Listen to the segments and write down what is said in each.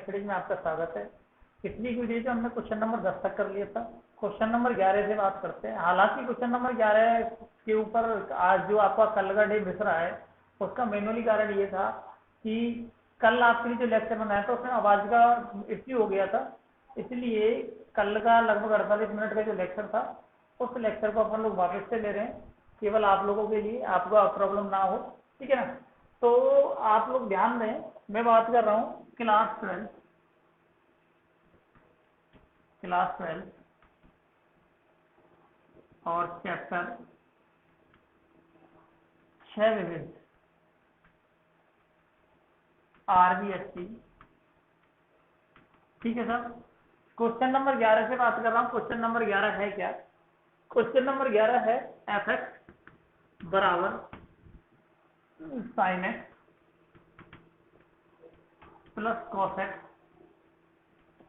Studies में आपका स्वागत है। पिछली वीडियो जो हमने क्वेश्चन नंबर 10 तक कर लिया था, क्वेश्चन नंबर 11 से बात करते हैं। हालांकि क्वेश्चन नंबर 11 के ऊपर आज जो आपका कल का डे मिस रहा है, उसका मैनुअली कारण ये था कि कल आपके लिए जो लेक्चर बनाया था उसमें आवाज का इश्यू हो गया था, इसलिए कल का लगभग 48 मिनट का जो लेक्चर था उस लेक्चर को अपन लोग वापस से ले रहे हैं, केवल आप लोगों के लिए, आपको प्रॉब्लम ना हो, ठीक है ना। तो आप लोग ध्यान दें, मैं बात कर रहा हूँ क्लास 12 और चैप्टर 6 विविध RBST, ठीक है सर। क्वेश्चन नंबर 11 से बात कर रहा हूँ। क्वेश्चन नंबर 11 है क्या? क्वेश्चन नंबर 11 है fx बराबर sin x plus cos x।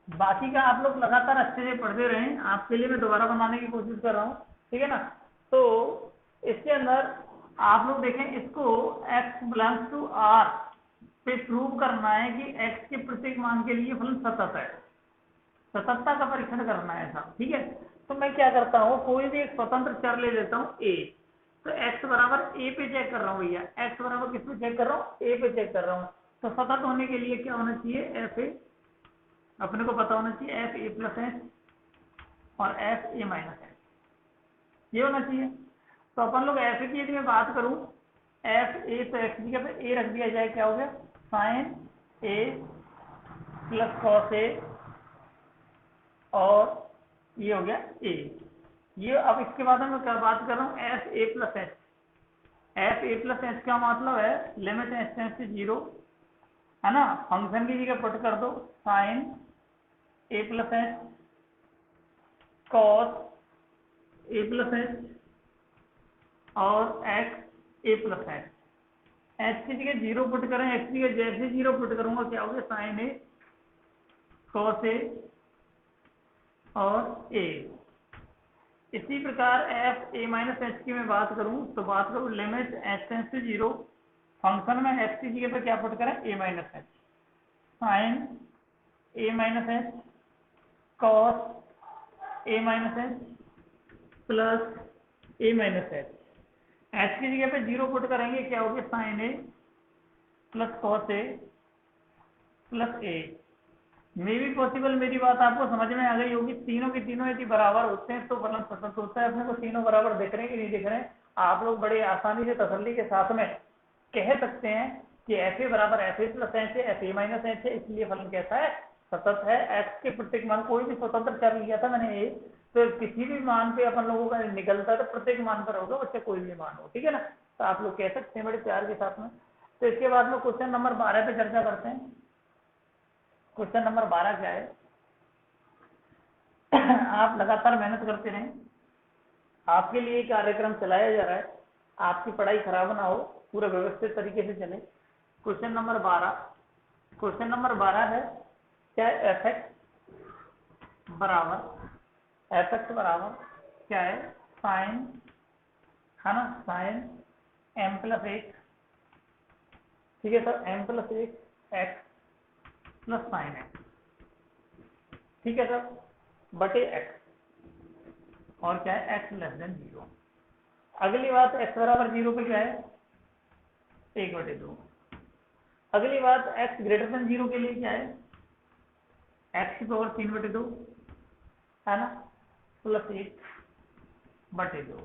बाकी का आप लोग लगातार अच्छे से पढ़ते रहें, आपके लिए मैं दोबारा बनाने की कोशिश कर रहा हूँ, ठीक है ना। तो इसके अंदर आप लोग देखें, इसको x बिलोंग्स टू r पे प्रूव करना है कि x के प्रत्येक मान के लिए फलन सतत है, सततता का परीक्षण करना है साहब, ठीक है। तो मैं क्या करता हूँ, कोई भी एक स्वतंत्र चर ले लेता हूँ a, तो x बराबर a पे चेक कर रहा हूँ भैया, x बराबर किस पे चेक कर रहा हूँ, a पे चेक कर रहा हूँ। तो सतत होने के लिए क्या होना चाहिए, f a, अपने को पता होना चाहिए एफ ए प्लस एच और एफ ए माइनस एच, ये होना चाहिए। तो अपन लोग एफ ए की यदि मैं बात करूं, एफ ए, तो एक्स की जगह पे ए रख दिया जाए, क्या हो गया, साइन ए प्लस कॉस ए, और ये हो गया ए। ये अब इसके बाद मैं क्या बात कर रहा हूँ, F A plus h. F A plus H का मतलब है लिमिट एच टेंड्स टू 0, है ना। फंक्शन की जगह पुट कर दो sign a plus H cos a plus H और एक्स ए प्लस एच। एच की जगह 0 पुट करें, एक्स की जगह जैसे 0 पुट करूंगा क्या होगा, साइन ए कॉस ए और ए। इसी प्रकार एफ ए माइनस एच की मैं बात करूं, तो बात करूं limit H tends to 0, function में एक्स की जगह पे क्या पुट करें, a minus h, sine a minus h cos a minus h plus a minus h. H की जगह पे 0 पुट करेंगे, क्या हो गया, sine a plus cos a plus a. मे भी पॉसिबल, मेरी बात आपको समझ में आ गई होगी। तीनों के तीनों यदि बराबर होते हैं तो फलन सतत होता है। अपने को तीनों बराबर दिख रहे हैं कि नहीं दिख रहे हैं, आप लोग बड़े आसानी से तसल्ली के साथ में कह सकते हैं कि एफ ए बराबर एफ ए प्लस एच है, एफ ए माइनस एच है, इसलिए फलन कैसा है, सतत है। एक्स के प्रत्येक मान, कोई भी स्वतंत्र चर लिया था मैंने ए, तो किसी भी मान पे अपन लोगों का निकलता है तो प्रत्येक मान पर होगा, उससे कोई भी मान हो, ठीक है ना। तो आप लोग कह सकते हैं बड़े प्यार के साथ में। तो इसके बाद में क्वेश्चन नंबर 12 पे चर्चा करते हैं। क्वेश्चन नंबर 12 क्या है, आप लगातार मेहनत करते रहें, आपके लिए कार्यक्रम चलाया जा रहा है, आपकी पढ़ाई खराब ना हो, पूरा व्यवस्थित तरीके से चले। क्वेश्चन नंबर 12, क्वेश्चन नंबर 12 है क्या, एफ एक्स बराबर क्या है, साइन, है ना, साइन एम प्लस 1, ठीक है sir, m plus 1 x plus sine x, ठीक है सर, बटे एक्स, और क्या है, एक्स लेस देन 0। अगली बात, एक्स बराबर 0 पे क्या है, 1/2। अगली बात, एक्स ग्रेटर देन 0 के लिए क्या है, एक्स की पावर 3/2, है ना, प्लस 1/2।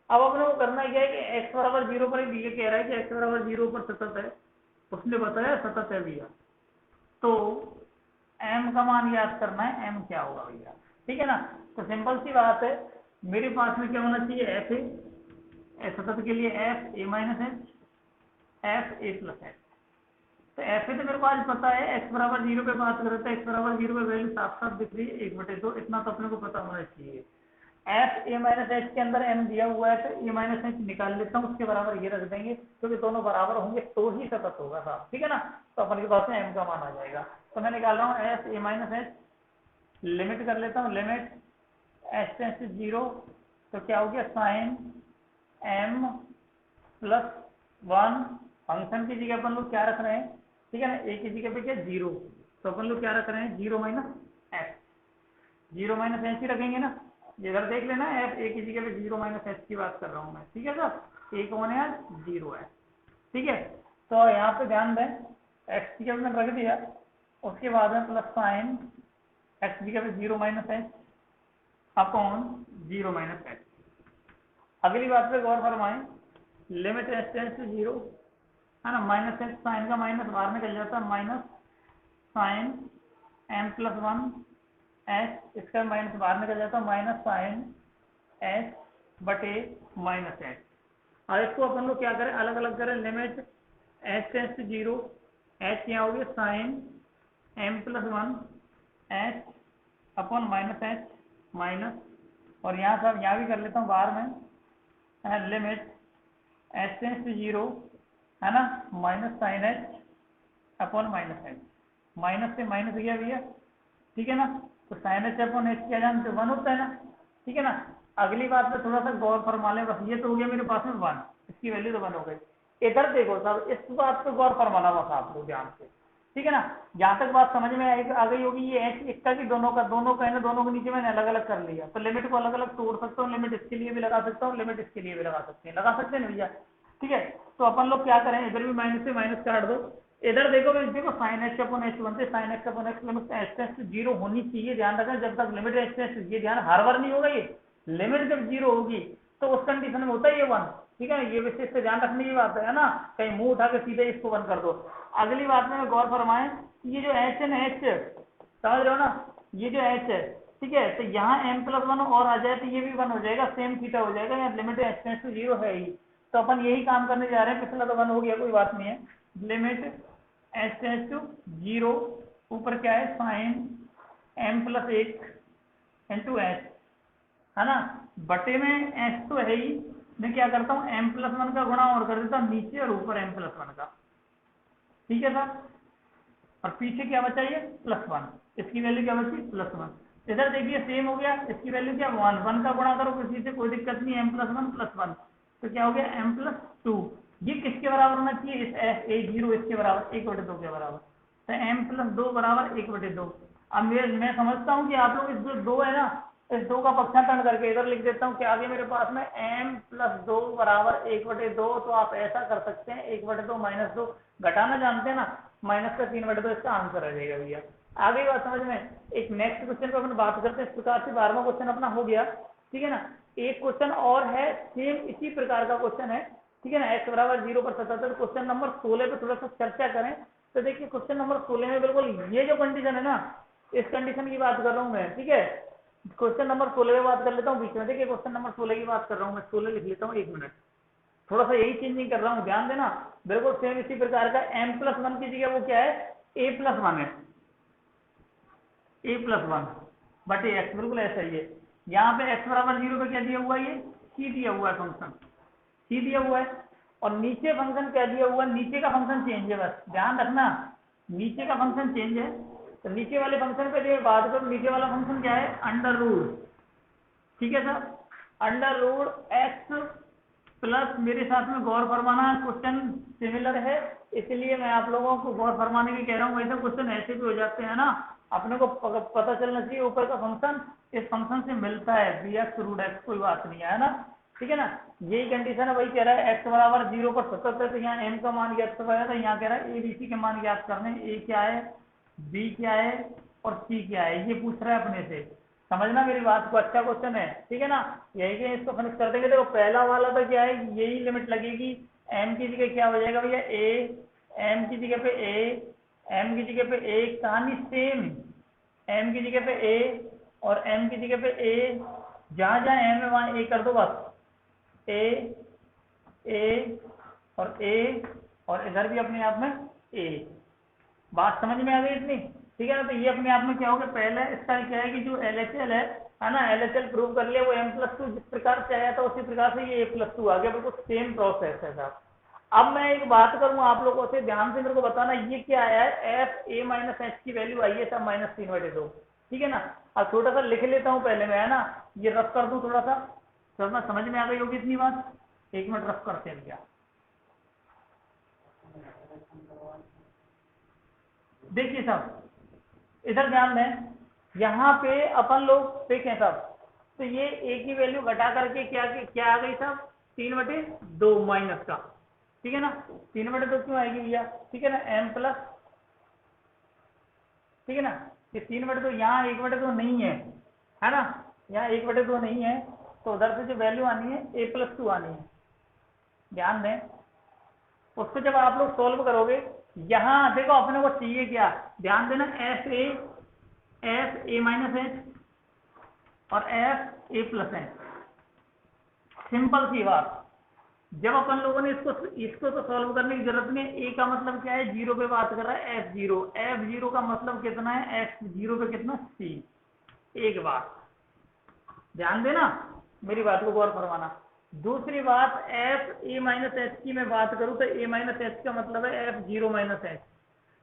अब अपने को करना क्या है कि एक्स बराबर 0 पर ये कह रहा है कि एक्स बराबर 0 पर सतत है, उसने बताया सतत है भैया, तो एम का मान याद करना है, एम क्या होगा भैया, ठीक है ना। तो सिंपल सी बात है, मेरे पास में क्या होना चाहिए, एफ ए, सतत के लिए F A minus H, F A plus H. तो एफ ए तो मेरे को आज पता है, एक्स बराबर 0 पे बात कर रहे थे, एक्स बराबर 0 पे वैल्यू साफ साफ दिख रही है 1/2, इतना तो अपने को पता होना चाहिए। एफ ए माइनस एच के अंदर एम दिया हुआ है, तो ए माइनस एच निकाल लेता हूँ, उसके बराबर ये रख देंगे, क्योंकि दोनों बराबर होंगे तो ही सतत होगा साहब, ठीक है ना। तो अपन के पास में एम का मान आ जाएगा। तो मैं निकाल रहा हूँ F A minus H, limit कर लेता हूँ, लिमिट एच टेंड्स टू 0, तो क्या हो गया, साइन एम प्लस 1, फंक्शन की जगह अपन लोग क्या रख रहे हैं, ठीक है ना, ए की जगह पे क्या 0, तो अपन लोग क्या रख रहे हैं, 0 माइनस एच, 0 माइनस एच ही रखेंगे ना। इधर देख लेना, एफ ए की जगह पे 0 माइनस एच की बात कर रहा हूँ मैं, ठीक है सर। ए कौन है यार, 0 है, ठीक है। तो यहाँ पे ध्यान दें, एक्स की जगह मैंने रख दिया, उसके बाद में प्लस साइन एक्स की जगह पे 0 minus h upon 0 minus h. अगली बात पे गौर फरमाएं, लिमिट एच टेंड्स टू 0 है ना, माइनस एच, साइन का माइनस बाहर निकल जाता है, minus sine m plus 1 h, इसका माइनस बाहर निकल जाता है, माइनस साइन एच बटे माइनस एच। और इसको अपन लोग क्या करें, अलग अलग करें, limit H tends to 0, h यहाँ हो गया sine m plus 1 H upon minus h minus, और यहाँ सब यहाँ भी कर लेता हूँ बाहर में, लिमिट एच टेंड्स टू 0 है ना, minus sine h upon minus h, minus से माइनस गया भैया, ठीक है ना। तो साइन एच अपॉन एच क्या जानते हो, 1 होता है ना, ठीक है ना। अगली बात पे थोड़ा सा गौर फरमा लें, बस ये तो हो गया मेरे पास में 1, इसकी वैल्यू तो 1 हो गई। इधर देखो साहब, इस बात पे गौर फरमाना बस आप लोग ध्यान से, ठीक है ना। जहां तक बात समझ में आ गई होगी, ये एच इक्का की दोनों का है ना, दोनों के नीचे मैंने अलग अलग कर लिया, तो लिमिट को अलग अलग तोड़ सकता हूँ, लिमिट इसके लिए भी लगा सकता हूँ, लिमिट इसके लिए भी लगा सकते हैं, लगा सकते हैं ना भैया, ठीक है। तो अपन लोग क्या करें, इधर भी माइनस से माइनस काट दो, इधर देखो भाई, देखो साइन एच अपॉन एच बनते, sine x upon x, limit H tends to 0 होनी चाहिए, ध्यान रखना, जब तक लिमिट एच टेंड्स टू, ये ध्यान हर बार नहीं होगा, ये लिमिट जब 0 होगी तो उस कंडीशन में होता है ये 1, ठीक है ना। ये विशेष से ध्यान रखने की बात है ना, कहीं मुंह उठा के सीधे इसको 1 कर दो। अगली बात में गौर फरमाएं, ये जो एच है ना, एच समझ रहे हो ना, ये जो एच है, ठीक है, तो यहाँ एम प्लस 1 और आ जाए तो ये भी 1 हो जाएगा, सेम थीटा हो जाएगा, यहाँ लिमिट एच टेंड्स टू 0 है ही, तो अपन यही काम करने जा रहे हैं, पिछला तो 1 हो गया, कोई बात नहीं है, लिमिट एच टेंड्स टू 0, ऊपर क्या है sine m plus 1 into h है ना, बटे में एच तो है ही, मैं क्या करता हूँ एम प्लस 1 का गुणा और कर देता हूँ नीचे और ऊपर एम प्लस 1 का, ठीक है सर। और पीछे क्या बचा, ये प्लस 1, इसकी वैल्यू क्या बची प्लस 1। इधर देखिए सेम हो गया, इसकी वैल्यू क्या 1, 1 का गुणा करो किसी से, कोई दिक्कत नहीं, एम प्लस 1 प्लस 1, तो क्या हो गया एम प्लस 2। ये किसके बराबर होना चाहिए, इस एफ ए 0 इसके बराबर, 1/2 के बराबर, तो एम प्लस 2 बराबर 1/2। अब मैं समझता हूँ कि आप लोग इस जो 2 है ना, इस 2 का पक्षांतरण करके इधर लिख देता हूँ, क्या आगे मेरे पास में एम प्लस 2 बराबर 1/2, तो आप ऐसा कर सकते हैं 1/2 माइनस 2, घटाना जानते हैं ना, माइनस का 3/2 इसका आंसर आ जाएगा भैया। आ गई बात समझ में। एक नेक्स्ट क्वेश्चन पर अपन बात करते हैं, इस प्रकार से 12वां क्वेश्चन अपना हो गया, ठीक है ना। एक क्वेश्चन और है, सेम इसी प्रकार का क्वेश्चन है, ठीक है ना, x बराबर 0 पर 77, क्वेश्चन नंबर 16 पे थोड़ा सा चर्चा करें। तो देखिए क्वेश्चन नंबर 16 में बिल्कुल ये जो कंडीशन है ना, इस कंडीशन की बात कर रहा हूँ मैं, ठीक है। क्वेश्चन नंबर 16 में बात कर लेता हूँ बीच में, देखिए क्वेश्चन नंबर 16 की बात कर रहा हूँ मैं, 16 लिख लेता हूँ, 1 मिनट, थोड़ा सा यही चेंजिंग कर रहा हूँ, ध्यान देना, बिल्कुल सेम इसी प्रकार का, m प्लस 1 की जगह वो क्या है, a प्लस 1 है, a प्लस 1 बटे x, बिल्कुल ऐसा ही है। यहाँ पे x बराबर 0 पे क्या दिया हुआ है, ये c दिया हुआ है, फंक्शन c दिया हुआ है, और नीचे फंक्शन क्या दिया हुआ है, नीचे का फंक्शन चेंज है, बस ध्यान रखना, नीचे का फंक्शन चेंज है। तो नीचे वाले फंक्शन पे जो बात करो, नीचे वाला फंक्शन क्या है, अंडर रूट, ठीक है sir, under root x plus, मेरे साथ में गौर फरमाना, क्वेश्चन सिमिलर है इसलिए मैं आप लोगों को गौर फरमाने की कह रहा हूँ, वैसे क्वेश्चन ऐसे भी हो जाते हैं ना, अपने को पता चलना चाहिए ऊपर का फंक्शन इस फंक्शन से मिलता है, बी एक्स रूट एक्स, कोई बात नहीं है ना, ठीक है ना। यही कंडीशन है, वही कह रहा है एक्स बराबर 0 पर 77 है, तो यहाँ एम का मान ज्ञात करवाया था, यहाँ कह रहा है ए बी सी के मान ज्ञात करने, ए क्या है, बी क्या है और सी क्या है, ये पूछ रहा है अपने से, समझना मेरी बात को, अच्छा क्वेश्चन है, ठीक है ना। यही के इसको फिनिश कर देंगे। देखो पहला वाला तो क्या है, यही लिमिट लगेगी, एम की जगह क्या हो जाएगा भैया, ए, एम की जगह पे ए, एम की जगह पे ए, कहानी सेम, एम की जगह पे ए और एम की जगह पे ए, जहां जहां एम है वहां ए कर दो बस, ए, ए और ए, और इधर भी अपने आप में ए, बात समझ में आ गई इतनी, ठीक है ना। तो ये अपने आप में क्या होगा, पहले इसका क्या है कि जो LHL है ना, LHL प्रूव कर लिया, वो m+2 जिस प्रकार से आया था उसी प्रकार से ये a+2 आ गया, बिल्कुल सेम प्रोसेस है साहब। अब मैं एक बात करूँ आप लोगों से, ध्यान से मेरे को बताना, ये क्या आया है, एफ ए माइनस एच की वैल्यू आई है सब -3/2, ठीक है ना। अब छोटा सा लिख लेता हूँ पहले मैं, है ना, ये रफ कर दूं थोड़ा सा, समझ में आ गई होगी इतनी बात, 1 मिनट रफ करते हैं भैया। देखिए साहब, इधर ध्यान दें, यहाँ पे अपन लोग देखें सब, तो ये ए की वैल्यू घटा करके क्या आ गई साहब, 3/2 माइनस का, ठीक है ना। 3/2 क्यों आएगी भैया, ठीक है ना, m प्लस, ठीक है ना। ये 3/2 यहाँ 1/2 नहीं है ना, यहाँ 1/2 नहीं है, तो उधर से जो वैल्यू आनी है a+2 आनी है। ध्यान दें, उसको जब आप लोग सोल्व करोगे, यहाँ देखो अपने को चाहिए क्या, ध्यान देना, एफ ए माइनस एच और F A plus H. Simple सी बात, जब अपन लोगों ने इसको तो सॉल्व करने की जरूरत नहीं। ए का मतलब क्या है, जीरो पे बात कर रहा है, एफ जीरो का मतलब कितना है, एक्स जीरो पे कितना, सी। एक बात ध्यान देना, मेरी बात को गौर फरमाना। दूसरी बात, एफ ए माइनस एच की मैं बात करूं तो ए माइनस एच का मतलब है F zero minus H.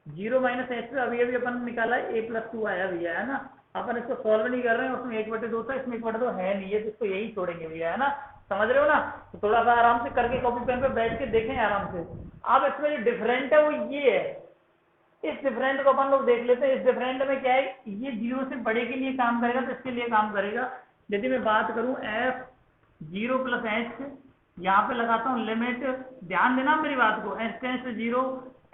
Zero minus H पे अभी अभी अपन निकाला है a+2 आया भैया, है ना। अपन इसको सॉल्व नहीं कर रहे हैं, उसमें 1/2 था, इसमें 1/2 है नहीं है, जिसको यही छोड़ेंगे भैया, है ना। समझ रहे हो ना, तो थोड़ा सा आराम से करके कॉपी पेन पे बैठ के देखें आराम से। अब इसमें जो डिफरेंट है वो ये है, इस डिफरेंट को अपन लोग देख लेते हैं। इस डिफरेंट में क्या है, ये जीरो से बड़े के लिए काम करेगा, तो इसके लिए काम करेगा। यदि मैं बात करूं एफ जीरो प्लस एच, यहाँ पे लगाता हूँ लिमिट, ध्यान देना मेरी बात को, h tends to zero,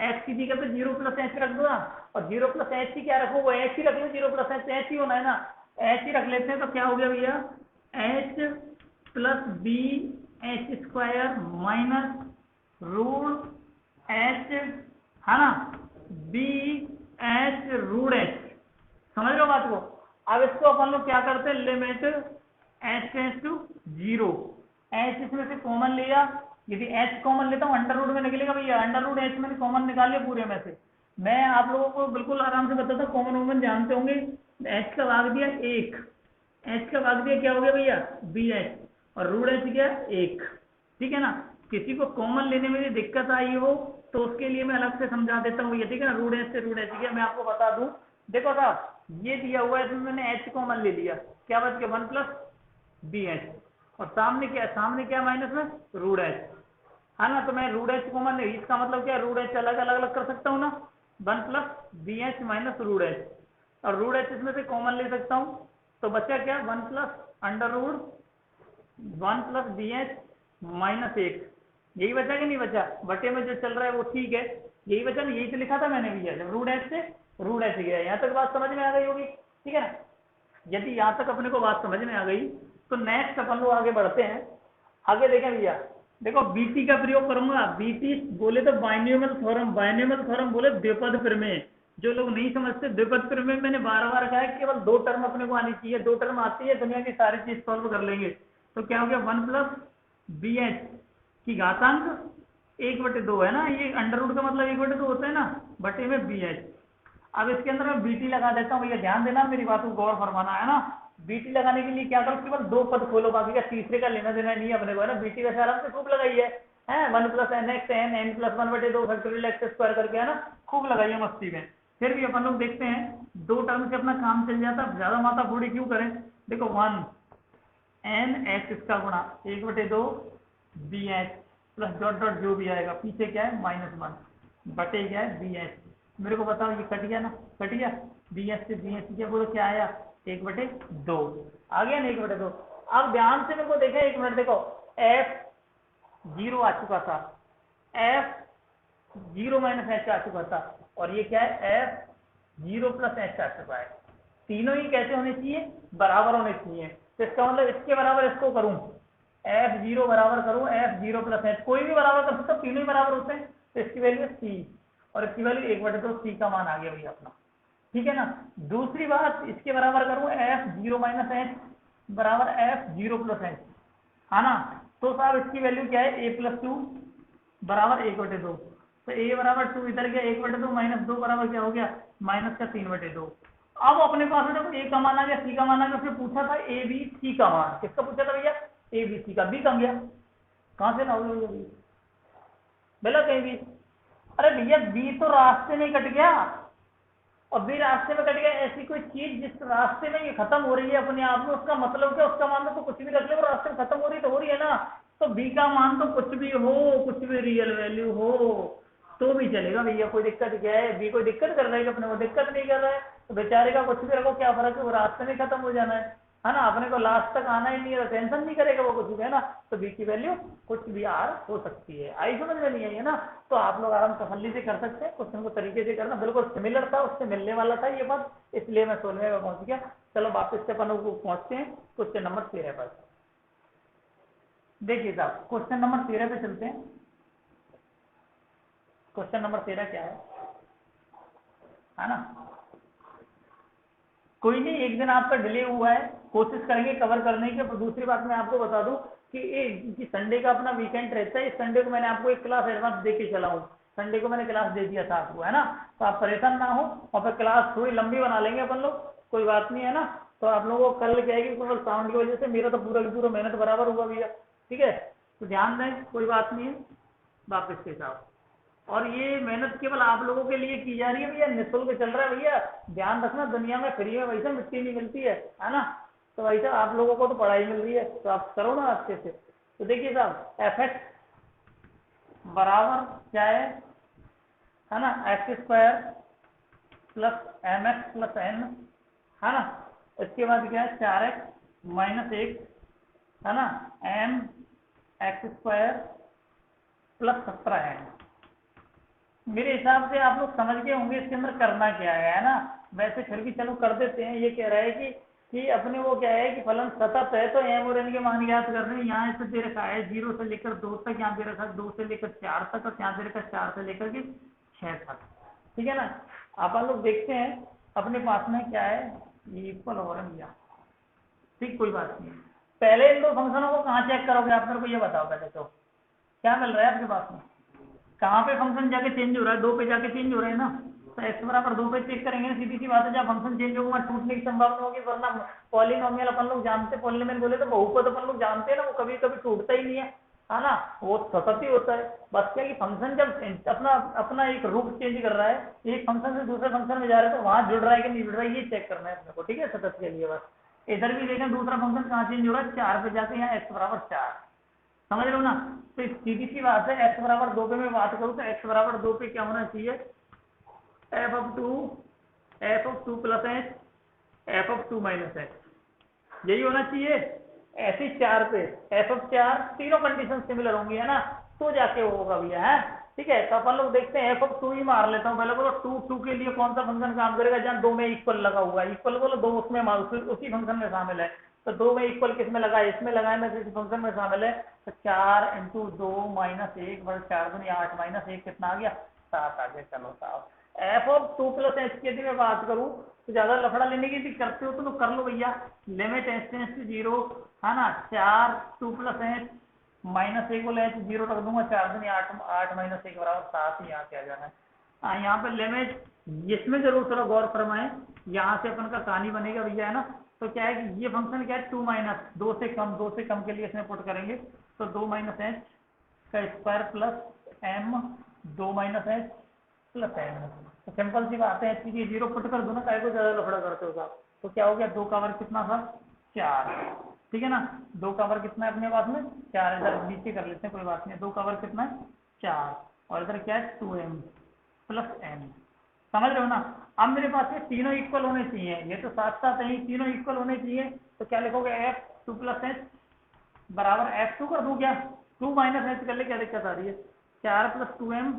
x की जगह पे जीरो प्लस एच रख दो ना, और जीरो प्लस एच की क्या रखो, वो एच ही रख लो, जीरो प्लस एच ही होना है ना, एच ही रख लेते हैं। तो क्या हो गया भैया, h plus b h square minus root h, है ना, बी एच रूट एच। समझ रहे हो बात को। अब इसको अपन लोग क्या करते हैं, limit h tends to zero, h इसमें से कॉमन लिया, यदि एच कॉमन लेता हूँ अंडर रूट में निकलेगा भैया, अंडर रूट एच मैंने कॉमन निकाल लिया पूरे में से। मैं आप लोगों को बिल्कुल आराम से बताता हूँ, कॉमन वोमन जानते होंगे, एच का भाग दिया एक, एच का भाग दिया क्या हो गया भैया, बी एच, और रूट एच गया एक, ठीक है ना। किसी को कॉमन लेने में दिक्कत आई हो तो उसके लिए मैं अलग से समझा देता हूँ भैया, ठीक है ना। रूट एच से रूट एच गया, मैं आपको बता दूं, देखो साहब ये दिया हुआ है, इसमें मैंने एच कॉमन ले लिया, क्या बच गया 1 प्लस बी एच, और सामने क्या माइनस में रूट एच, है ना। तो मैं रूट एच कॉमन नहीं, इसका मतलब क्या, रूट एच अलग अलग कर सकता हूँ ना, 1 plus b h minus root h, और रूट एच इसमें से कॉमन ले सकता हूँ, तो बचा क्या, 1 plus under root 1 plus b h minus एक, यही बचा कि नहीं बचा, बटे में जो चल रहा है वो ठीक है, यही बचा ना, यही तो लिखा था मैंने भैया, जब रूट एच से रूट एच गया। यहाँ तक बात समझ में आ गई होगी, ठीक है ना। यदि यहाँ तक अपने को बात समझ में आ गई तो नेक्स्ट अपन लोग आगे बढ़ते हैं। आगे देखें भैया, देखो बीटी का प्रयोग करूंगा, बीटी बोले तो बाइनोमियल थ्योरम, बाइनोमियल थ्योरम बोले द्विपद प्रमेय। जो लोग नहीं समझते द्विपद प्रमेय, मैंने बार बार कहा है केवल 2 टर्म अपने को आनी चाहिए, 2 टर्म आती है दुनिया की सारी चीज सॉल्व कर लेंगे। तो क्या हो गया, 1 प्लस बी एच की घातांक 1/2 है ना, ये अंडर रूट का मतलब 1/2 होता है ना, बटे में बी एच। अब इसके अंदर मैं बीटी लगा देता हूँ भैया, ध्यान देना मेरी बात को गौर फरमाना, है ना। बीटी लगाने के लिए क्या करो, केवल 2 पद खोलो, बाकी का तीसरे का लेना देना नहीं है अपने को, है ना। बीटी वैसे आराम से खूब लगाई है 1 plus n x n n plus 1/2 factorial x square करके, है ना, खूब लगाई है मस्ती में। फिर भी अपन लोग देखते हैं 2 टर्म से अपना काम चल जाता, ज्यादा माथा फोड़ी क्यों करें। देखो 1 एन एक्स इसका गुणा 1/2 b h plus dot dot जो भी आएगा, पीछे क्या है -1 बटे क्या है बी एच। मेरे को बताओ ये कट गया ना, कट गया, बी एच से बी एच क्या बोलो, क्या आया 1/2 आ गया ना, 1/2। अब ध्यान से मेरे को देखा, 1 मिनट देखो, एफ जीरो आ चुका था, एफ जीरो माइनस एच आ चुका था, और ये क्या है एफ जीरो प्लस एच आ चुका है। तीनों ही कैसे होने चाहिए, बराबर होने चाहिए। तो इसका मतलब इसके बराबर इसको करूं, एफ जीरो बराबर करूं एफ जीरो प्लस एच, कोई भी बराबर कर सकता हूं, तीनों ही बराबर होते हैं, तो इसकी वैल्यू सी, और इसकी वैल्यू 1/2 सी का मान आ गया भैया अपना, ठीक है ना। दूसरी बात, इसके बराबर करूं एफ जीरो माइनस एच बराबर एफ जीरो प्लस एच, है ना। तो साहब इसकी वैल्यू क्या है, a+2 बराबर 1/2, तो a बराबर 2 इधर गया, 1/2 माइनस 2 बराबर क्या हो गया, माइनस का 3/2। अब अपने पास जब a का मान आ गया, c का मान आ गया, फिर पूछा था a b c का मान, किसका पूछा था भैया, a b c का, b कम गया, कहां से ना हो गया बोला कहीं भी, अरे भैया b तो रास्ते में कट गया, और भी रास्ते में कट गया। ऐसी कोई चीज जिस रास्ते में ये खत्म हो रही है अपने आप में, उसका मतलब क्या, उसका मान तो कुछ भी रख ले, वो रास्ते में खत्म हो रही तो हो रही है ना। तो बी का मान तो कुछ भी हो, कुछ भी रियल वैल्यू हो तो भी चलेगा भैया, कोई दिक्कत क्या है, बी कोई दिक्कत कर रहा है कि अपने को दिक्कत नहीं कर रहा है। तो बेचारे का कुछ भी रखो क्या फर्क है, वो रास्ते में खत्म हो जाना है ना, अपने को लास्ट तक आना ही नहीं है, टेंशन नहीं करेगा वो कुछ भी, है ना। तो बी की वैल्यू कुछ भी आर हो सकती है। आई समझ में नहीं आई है ना। तो आप लोग आराम तसल्ली से कर सकते हैं, क्वेश्चन को तरीके से करना, बिल्कुल सिमिलर था, उससे मिलने वाला था ये बात, इसलिए मैं 16वें में पहुंच गया। चलो वापस से अपन को पहुंचते हैं क्वेश्चन नंबर 13 पर। देखिए साहब क्वेश्चन नंबर 13 पे चलते हैं। क्वेश्चन नंबर 13 क्या है ना। कोई नहीं, एक दिन आपका डिले हुआ है, कोशिश करेंगे कवर करने की। पर दूसरी बात मैं आपको बता दूं कि संडे का अपना वीकेंड रहता है, इस संडे को मैंने आपको एक क्लास एडवांस दे के चला हूँ, संडे को मैंने क्लास दे दिया था आपको, है ना। तो आप परेशान ना हो, और फिर क्लास थोड़ी लंबी बना लेंगे अपन लोग, कोई बात नहीं है ना। तो आप लोगों को कल क्या है कि केवल साउंड की वजह से मेरा तो पूरा की पूरा मेहनत बराबर हुआ भैया, ठीक है। तो ध्यान दें, कोई बात नहीं है, वापस के साथ। और ये मेहनत केवल आप लोगों के लिए की जा रही है भैया, निःशुल्क चल रहा है भैया। ध्यान रखना, दुनिया में फ्री में वैसे मिट्टी नहीं मिलती है ना। तो वैसे आप लोगों को तो पढ़ाई मिल रही है, तो आप करो ना अच्छे से। तो देखिए साहब, एफ एक्स बराबर क्या है ना, x square plus m x plus n, है ना। इसके बाद क्या है, 4x माइनस 1, है ना, M x square plus 17n। मेरे हिसाब से आप लोग समझ गए होंगे इसके अंदर करना क्या है ना। वैसे फिर भी चलो कर देते हैं। ये कह रहा है कि अपने वो क्या है कि फलन सतत है, तो एम और एन के मान ज्ञात कर रहे हैं। यहाँ से दे रखा है 0 से लेकर 2 तक, यहाँ दे रखा है 2 से लेकर 4 तक, और यहाँ दे रखा है 4 से लेकर के 6 तक, ठीक है ना। आप लोग देखते हैं अपने पास में क्या है, ये इक्वल हो रहा है, ठीक, कोई बात नहीं। पहले इन दो फंक्शनों को कहाँ चेक करोगे आप, मेरे को ये बताओ पहले तो, क्या मिल रहा है आपके पास में, कहाँ पे फंक्शन जाके चेंज हो रहा है, 2 पे जाके चेंज हो रहा है ना। तो x बराबर 2 पे चेक करेंगे, सीधी सी बात है, जब फंक्शन चेंज होगा वहाँ टूटने की संभावना होगी, वरना पॉलिनोमियल अपन लोग जानते, पॉलिनोमियल बोले तो बहुपद अपन लोग जानते हैं ना, वो कभी कभी टूटता ही नहीं है ना, वो सतत ही होता है। बस क्या कि फंक्शन जब अपना अपना एक रूप चेंज कर रहा है, एक फंक्शन से दूसरे फंक्शन में जा रहा है, तो वहां जुड़ रहा है कि नहीं जुड़ रहा है, ये चेक करना है अपने को, ठीक है, सतत के लिए। बस इधर भी देखें दूसरा फंक्शन कहाँ चेंज हो रहा है, 4 पे जाके यहाँ x बराबर 4, समझ लो ना। तो सीधी सी बात है, x बराबर 2 पे मैं बात करूँ तो x बराबर 2 पे क्या होना चाहिए, f of two plus h, f of two minus h, यही होना चाहिए। ऐसे 4 पे एफ ऑफ 4, तीनों कंडीशन सिमिलर होंगी, है ना, तो जाके वो होगा भैया, है, ठीक है। तो अपन लोग देखते हैं, एफ ऑफ 2 ही मार लेता हूँ पहले, बोलो 2 के लिए कौन सा फंक्शन काम करेगा, जहाँ 2 में इक्वल लगा हुआ है, इक्वल बोलो 2 उसमें उसी फंक्शन में शामिल है। तो 2 में इक्वल किस में लगा है, इसमें लगा है ना, इसी फंक्शन में शामिल है। तो 4 इंटू 2 माइनस 1 बस 4 दूनी 8 माइनस 1 कितना आ गया, 7 आ गया। चलो साहब, एफ ऑफ 2 प्लस एच की यदि मैं बात करूँ तो ज्यादा लफड़ा लेने की भी करते हो तो कर लो भैया, लिमिट एच टेंड्स टू 0, है ना, 4 2 प्लस एच माइनस 1 बोले एच 0 रख दूंगा, 4 दूनी 8, 8 माइनस 1 बराबर 7 ही यहाँ से आ जाना है। हाँ, यहाँ पे लिमिट, इसमें जरूर थोड़ा गौर फरमाएं, यहाँ से अपन का कहानी बनेगा भैया, है ना। तो क्या है कि ये फंक्शन क्या है, 2 माइनस 2 से कम, 2 से कम के लिए इसमें पुट करेंगे, तो 2 माइनस एच का square plus m 2 minus h plus m. तो सिंपल सी बात है, एच की 0 पुट कर दो ना, काय को ज्यादा लफड़ा करते हो साहब। तो क्या हो गया, 2 का वर्ग कितना था, 4, ठीक है ना। 2 का वर्ग कितना है अपने पास में, 4, इधर नीचे कर लेते हैं, कोई बात नहीं। 2 का वर्ग कितना है, 4, और इधर क्या है 2m प्लस m, समझ रहे हो ना। अब मेरे पास ये तीनों इक्वल होने चाहिए, ये तो साथ साथ है, तीनों इक्वल होने चाहिए। तो क्या लिखोगे, एफ 2 प्लस एच बराबर f2 कर दूं क्या, 2 माइनस एच कर ले, क्या दिक्कत आ रही है, 4 प्लस 2m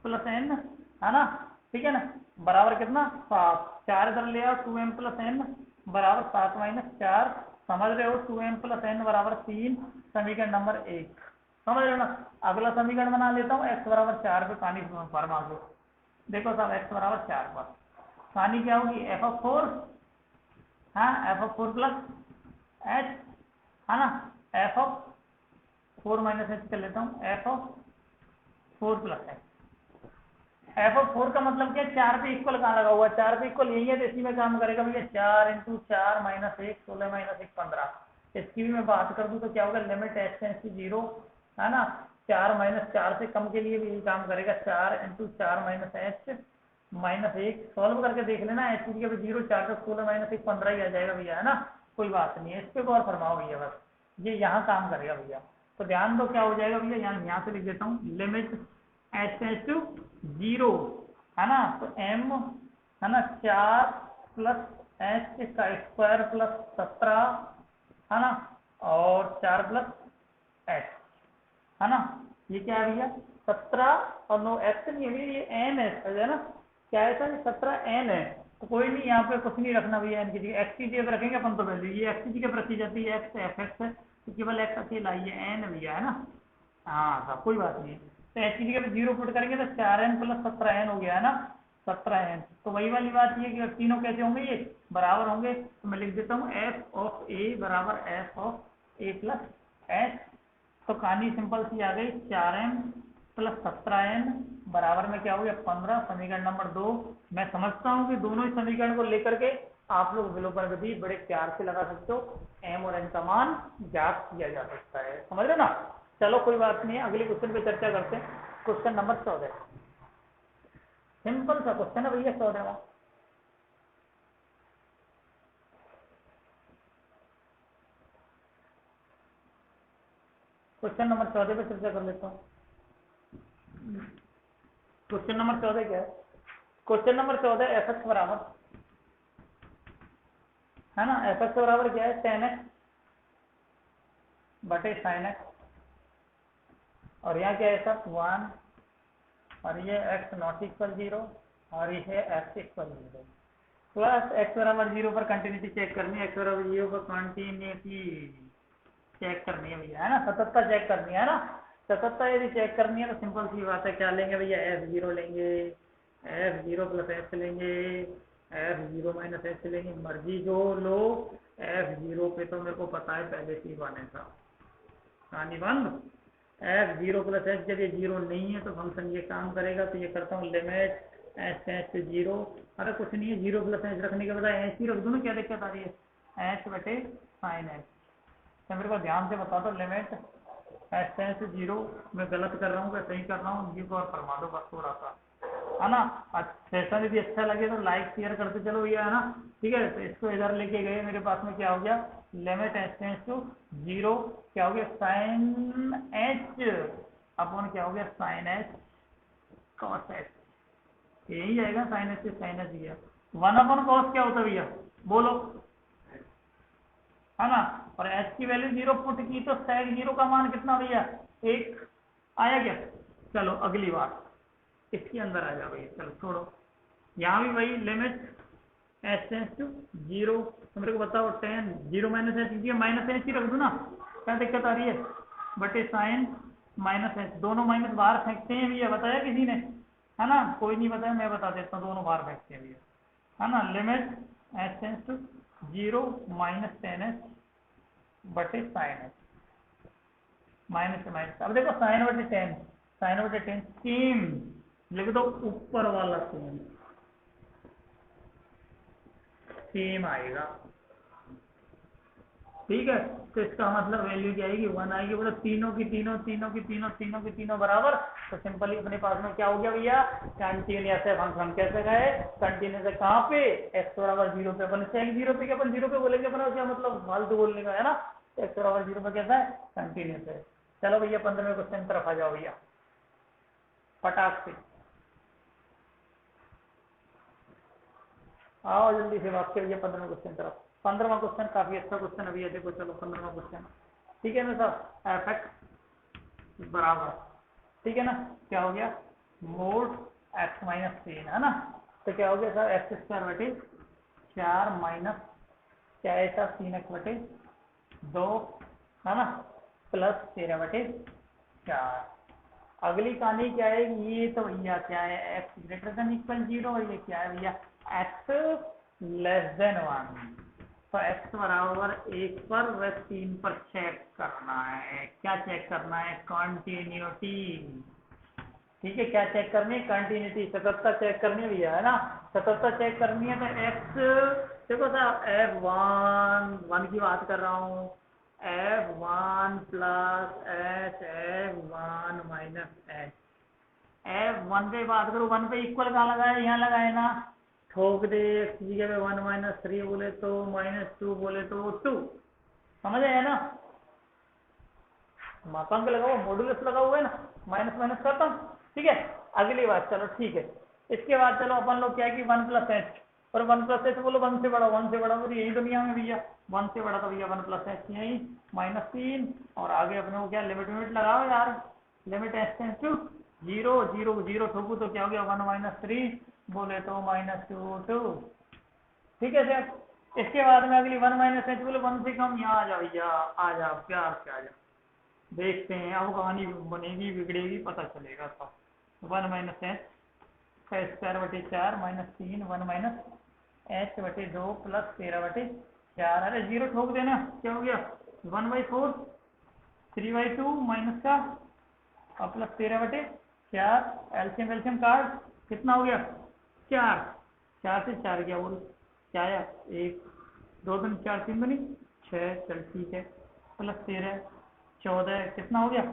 प्लस n, है ना, ठीक है ना, बराबर कितना 7, 4 इधर ले आओ, 2m प्लस n बराबर 7 माइनस 4, समझ रहे हो, 2m प्लस n बराबर 3, समीकरण नंबर 1, समझ रहे हो ना। अगला समीकरण बना लेता हूँ, x बराबर 4 पे कहानी फरमा दो। देखो साहब, x बराबर 4 पर कहानी क्या होगी, एफ ऑफ 4, हाँ, एफ ऑफ 4 प्लस एच, है ना, एफ ऑफ 4 माइनस एच कर लेता हूँ, F of 4 plus h. F of 4 का मतलब क्या है, 4 पे इक्वल कहाँ लगा हुआ है, 4 पे इक्वल यही है, तो इसी में काम करेगा भैया, 4 इंटू 4 माइनस 1 16 माइनस 1 15। इसकी भी मैं बात कर दूं तो क्या होगा, लिमिट एच टेंड्स टू 0, है ना, 4 माइनस 4 से कम के लिए भी यही काम करेगा, 4 into 4 minus h minus 1, solve करके देख लेना, एच की जगह 0, 4 का 16 माइनस 1 15 ही आ जाएगा भैया, है ना, कोई बात नहीं है, इस पे गौर फरमाओ भैया, बस ये यहाँ काम करेगा भैया। तो ध्यान दो क्या हो जाएगा भैया, यहाँ से लिख देता हूँ, लिमिट एच टेंड्स टू 0, है ना, तो m, है ना, 4 प्लस एच का स्क्वायर प्लस 17 है ना, और 4 प्लस एच है ना। ये क्या है भैया 17 और 9 एक्स नहीं है भैया, ये एन है ना, क्या है सर 17 एन है। तो कोई नहीं यहाँ पे कुछ नहीं रखना भैया, एन की जगह एक्स की जगह रखेंगे अपन, तो वैल्यू ये एक्स की जगह रखी जाती है, एक्स एफ एक्स है तो केवल एक्स अकेला ये एन भैया है ना। हाँ सब कोई बात नहीं, तो एच की जगह 0 पुट करेंगे तो 4n प्लस 17n हो गया है ना, 17n। तो वही वाली बात ये कि तीनों कैसे होंगे, ये बराबर होंगे, तो मैं लिख देता हूँ एफ ऑफ ए बराबर F of A plus H. तो कहानी सिंपल सी आ गई, 4m प्लस 17n बराबर में क्या हो गया 15। समीकरण नंबर 2। मैं समझता हूँ कि दोनों ही समीकरण को लेकर के आप लोग विलोपन विधि बड़े प्यार से लगा सकते हो, m और n का मान ज्ञात किया जा सकता है, समझ रहे ना। चलो कोई बात नहीं है, अगले क्वेश्चन पे चर्चा करते हैं। क्वेश्चन नंबर 14, सिंपल सा क्वेश्चन है भैया 14वां। क्वेश्चन नंबर 14 पे चर्चा कर लेता हूँ। क्वेश्चन नंबर 14 क्या है, क्वेश्चन नंबर 14 एफ एक्स बराबर है ना, एफ एक्स बराबर क्या है 10x बटे sin x, और यहाँ क्या है सब 1, और ये x नॉट इक्वल 0, और ये है x इक्वल 0 प्लस x बराबर 0 पर कंटिन्यूटी चेक करनी है, x बराबर 0 पर कंटिन्यूटी चेक करनी है भैया है ना, सततता चेक करनी है ना। सततता यदि चेक करनी है तो सिंपल सी बात है, क्या लेंगे भैया f0 लेंगे, f0 प्लस h लेंगे, f0 माइनस h लेंगे, मर्जी जो लो। f0 पे तो मेरे को पता है पहले से ही वन है साहब, कहानी बंद। f0 प्लस h जब ये 0 नहीं है तो फंक्शन ये काम करेगा, तो ये करता हूँ लिमिट h टेंड्स टू 0। अरे कुछ नहीं है, 0 प्लस h रखने के बजाय h ही रख दो ना, क्या दिक्कत आ रही है, h बटे साइन h। तो मेरे को ध्यान से बता दो लिमिट h टेंड्स टू 0, मैं गलत कर रहा हूँ क्या सही कर रहा हूँ, ये को और फरमा दो बस थोड़ा सा है ना। सेशन यदि अच्छा लगे तो लाइक शेयर करते चलो भैया है ना, ठीक है। तो इसको इधर लेके गए, मेरे पास में क्या हो गया लिमिट h टेंड्स टू 0, क्या हो गया साइन h अपॉन क्या हो गया साइन h कॉस h, यही आएगा साइन h से साइन h गया। 1 अपॉन कॉस क्या होता है भैया बोलो, है ना। और h की वैल्यू 0 पुट की तो sec 0 का मान कितना भैया 1 आया क्या। चलो अगली बात इसके अंदर आ जाओ भैया, चलो छोड़ो, यहाँ भी वही लिमिट h टेंड्स टू 0, तो मेरे को बताओ 10 0 माइनस h माइनस h ही रख दो ना, क्या दिक्कत आ रही है, बटे साइन माइनस h, दोनों माइनस बाहर फेंकते हैं भैया, बताया किसी ने है ना, कोई नहीं बताया, मैं बता देता हूँ, दोनों बाहर फेंकते हैं भैया है ना। Limit h tends to 0 minus 10h बटे साइन h, माइनस से माइनस, अब देखो साइन बटे 10, साइन बटे 10 सेम लिख दो, ऊपर वाला सेम सेम आएगा, ठीक है। तो इसका मतलब वैल्यू क्या आएगी 1 आएगी, मतलब तीनों की तीनों तीनों की तीनों तीनों की तीनों बराबर। तो सिंपली अपने पास में क्या हो गया भैया कंटिन्यूअस है फंक्शन, कैसे गए कंटिन्यूअस है कहाँ पे x बराबर 0 पे, अपन सेक 0 पे, अपन 0 पे बोलेंगे अपना क्या मतलब फालतू बोलने का है ना, x बराबर 0 पे कैसा है कंटिन्यूअस है। चलो भैया 15वें क्वेश्चन तरफ आ जाओ भैया फटाक से, आओ जल्दी से बात करिए 15वें क्वेश्चन तरफ। 15वां क्वेश्चन काफी अच्छा क्वेश्चन अभी है, देखो चलो 15वां क्वेश्चन, ठीक है ना सर, एफ एक्स बराबर, ठीक है ना, क्या हो गया मोड एक्स माइनस 3 है ना, तो क्या हो गया सर एक्स स्क्वायर बटे 4 माइनस क्या है सर 3x बटे 2 है ना, प्लस 13 बटे 4। अगली कहानी क्या है, ये तो भैया क्या है x ग्रेटर देन इक्वल 0, और ये क्या है भैया x लेस देन 1। तो x बराबर 1 पर व 3 पर चेक करना है, क्या चेक करना है कंटिन्यूटी, ठीक है। क्या चेक करनी है कंटिन्यूटी, सततता चेक करनी है भैया है ना, सततता चेक करनी है। तो x देखो सर f1 की बात कर रहा हूँ, f1 plus h f1 minus h, f1 पे बात करो 1 पे इक्वल कहाँ लगाए, यहाँ लगाए ना, ठोक दे x की जगह 1 माइनस 3 बोले तो माइनस 2 बोले तो 2, समझ आया ना, मापांक लगा हुआ मॉडुलस लगा हुआ है ना, माइनस माइनस करता हूँ, ठीक है। अगली बात चलो ठीक है, इसके बाद चलो अपन लोग क्या है कि 1 प्लस एच, और 1 + h बोलो 1 से बड़ा, 1 से बड़ा तो यही दुनिया में भैया, 1 से बड़ा तो भैया 1 + h यही -3। और आगे अपने को क्या लिमिट लगाओ यार, लिमिट h टेंड्स टू 0, 0 0 ठोकू तो क्या हो गया 1 - 3 बोले तो -2 2। ठीक है सर। इसके बाद में अगली 1 - h बोले 1 से कम, यहाँ आ जाओ भैया, आ जाओ प्यार से आ जाओ, देखते हैं अब कहानी बनेगी बिगड़ेगी पता चलेगा सब। 1 - h का स्क्वायर बटे 4 -3 1 - h बटे 2 + 13/4। अरे 0 ठोक देना, क्या हो गया 1/4 3/2 माइनस का और प्लस 13/4। एल्शियम एल्शियम काट, कितना हो गया 4, 4 से 4 क्या बोल क्या आया 1 2 3 4 3 बनी 6, चल ठीक है, प्लस 13 14 कितना हो गया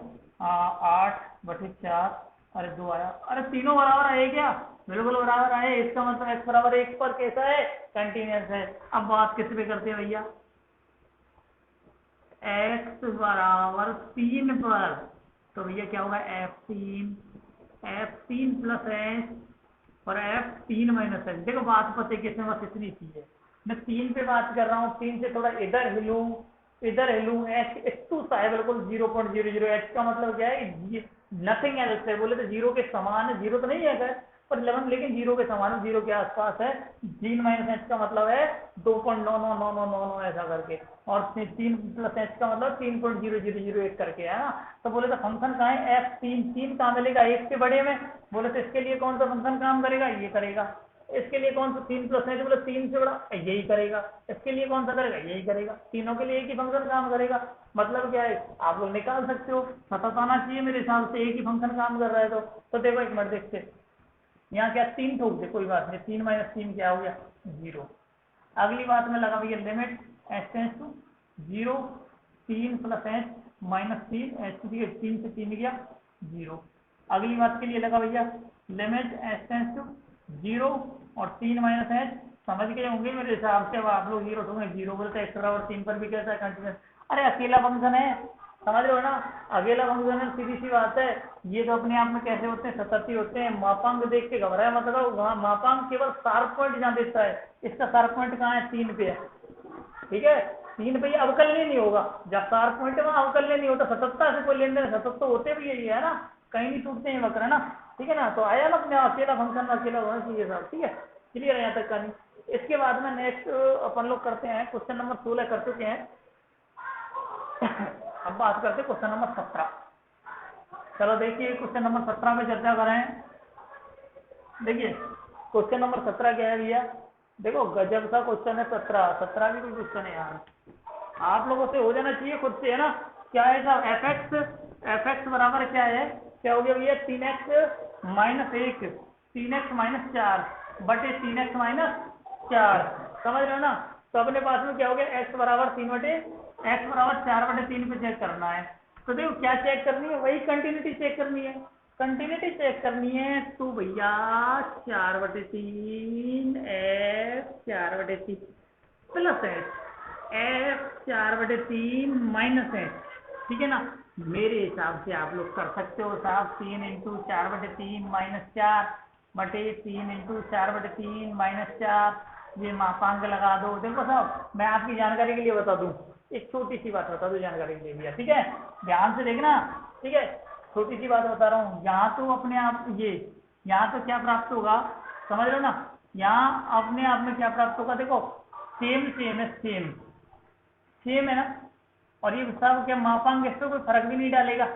8/4। अरे 2 आया, अरे तीनों बराबर आए क्या, बिल्कुल बराबर आए, इसका मतलब x बराबर 1 पर कैसा है कंटिन्यूस है। अब बात किस पे करते हैं भैया, x बराबर 3 पर, तो भैया क्या होगा f3 + h और f3 - h। देखो बात पता है किसमें, बस इतनी सी है, मैं 3 पे बात कर रहा हूँ, 3 से थोड़ा इधर हिलूं h टू सा है बिल्कुल 0.00। h का मतलब क्या है नथिंग एल्स है, बोले तो 0 के समान है, 0 तो नहीं है सर पर 11 लेकिन 0 के समान है, 0 के आसपास है। 3 - h का मतलब है 2.99999 ऐसा करके, और 3 + h का मतलब 3.0001 करके है ना। तो बोले तो फंक्शन कहाँ है f3 कहाँ मिलेगा 1 से बड़े में, बोले तो इसके लिए कौन सा फंक्शन काम करेगा, ये करेगा। इसके लिए कौन सा 3 + h बोले 3 से बड़ा यही करेगा, इसके लिए कौन सा करेगा यही करेगा, तीनों के लिए एक ही फंक्शन काम करेगा। मतलब क्या है आप लोग निकाल सकते हो, पता तो आना चाहिए मेरे हिसाब से एक ही फंक्शन काम कर रहा है। तो देखो एक मिनट देखते, यहाँ क्या 3 ठोक दे कोई बात नहीं, 3 - 3 क्या हो गया 0। अगली बात में लगा भैया limit h tends to 0 3 + h -3 h 3 से 3 गया 0। अगली बात के लिए लगा भैया लिमिट h टेंड्स टू 0 और 3 - h, समझ गए होंगे मेरे हिसाब से। अब आप लोग 0 ठोकें 0 बोलते हैं, x बराबर 3 पर भी कैसा है कंटिन्यूस। अरे अकेला फंक्शन है, समझ रहे हो ना, अकेला फंक्शन है, सीधी सी बात है। ये तो अपने आप में कैसे होते हैं सतत होते हैं, मापांक देख के घबराया मतलब मापांक केवल शार्प पॉइंट जहाँ देता है, इसका शार्प पॉइंट कहाँ है 3 पे है, ठीक है 3 पे अवकलनीय नहीं होगा, जब शार्प पॉइंट है वहाँ अवकलनीय नहीं होता, सततता से कोई लेन देन, सतत तो होते भी यही है ना, कहीं नहीं टूटते हैं वक्र है ना, ठीक है ना। तो आया ना अपने अकेला फंक्शन अकेला होना चाहिए साहब, ठीक है क्लियर है यहाँ तक कहानी। इसके बाद में नेक्स्ट अपन लोग करते हैं क्वेश्चन नंबर 16 कर चुके हैं। अब बात करते हैं क्वेश्चन नंबर 17। चलो देखिए क्वेश्चन नंबर 17 पे चर्चा करें। देखिए क्वेश्चन नंबर 17 क्या है भैया, देखो गजब सा क्वेश्चन है 17 भी कोई क्वेश्चन है यार, आप लोगों से हो जाना चाहिए खुद से है ना। क्या है साहब एफ एक्स बराबर क्या है, क्या हो गया भैया 3x - 1 3x - 4 बटे 3x - 4, समझ रहे हो ना। तो अपने पास में क्या हो गया x बराबर 4/3 पे चेक करना है। तो देखो क्या चेक करनी है, वही कंटिन्यूटी चेक करनी है, कंटिन्यूटी चेक करनी है तो भैया 4/3 f 4/3 प्लस f 4/3 माइनस है, ठीक है ना। मेरे हिसाब से आप लोग कर सकते हो साहब 3 × 4/3 - 4 बटे 3 × 4/3 - 4, ये मापांक लगा दो। देखो साहब मैं आपकी जानकारी के लिए बता दूं, एक छोटी सी बात बता दूं जानकारी के लिए भैया, ठीक है ध्यान से देखना, ठीक है छोटी सी बात बता रहा हूँ। यहाँ तो अपने आप ये यहाँ तो क्या प्राप्त होगा समझ रहे हो ना, यहाँ अपने आप में क्या प्राप्त होगा, देखो सेम सेम है, सेम है ना। और ये सब क्या मापांक इससे कोई फर्क भी नहीं डालेगा,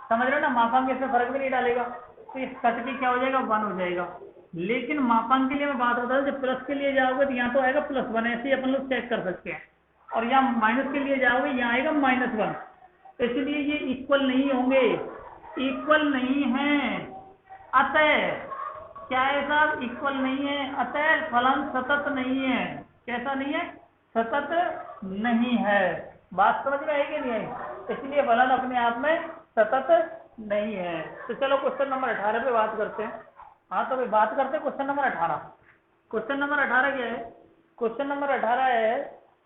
समझ रहे हो ना, मापांक इसमें फर्क भी नहीं डालेगा, तो इस कट के क्या हो जाएगा 1 हो जाएगा। लेकिन मापांक के लिए मैं बात बता दूं, जब प्लस के लिए जाओगे तो यहाँ तो आएगा +1, ऐसे ही अपन लोग चेक कर सकते हैं, और यहाँ माइनस के लिए जाओगे यहाँ आएगा -1, इसलिए ये इक्वल नहीं होंगे, इक्वल नहीं है। अतः क्या है साहब इक्वल नहीं है, अतः फलन सतत नहीं है। कैसा नहीं है, सतत नहीं है। बात समझ में आई कि नहीं आई, इसलिए फलन अपने आप में सतत नहीं है। तो चलो क्वेश्चन नंबर 18 पे बात करते हैं। हाँ तो भाई बात करते हैं क्वेश्चन नंबर 18। क्वेश्चन नंबर 18 क्या है, क्वेश्चन नंबर 18 है,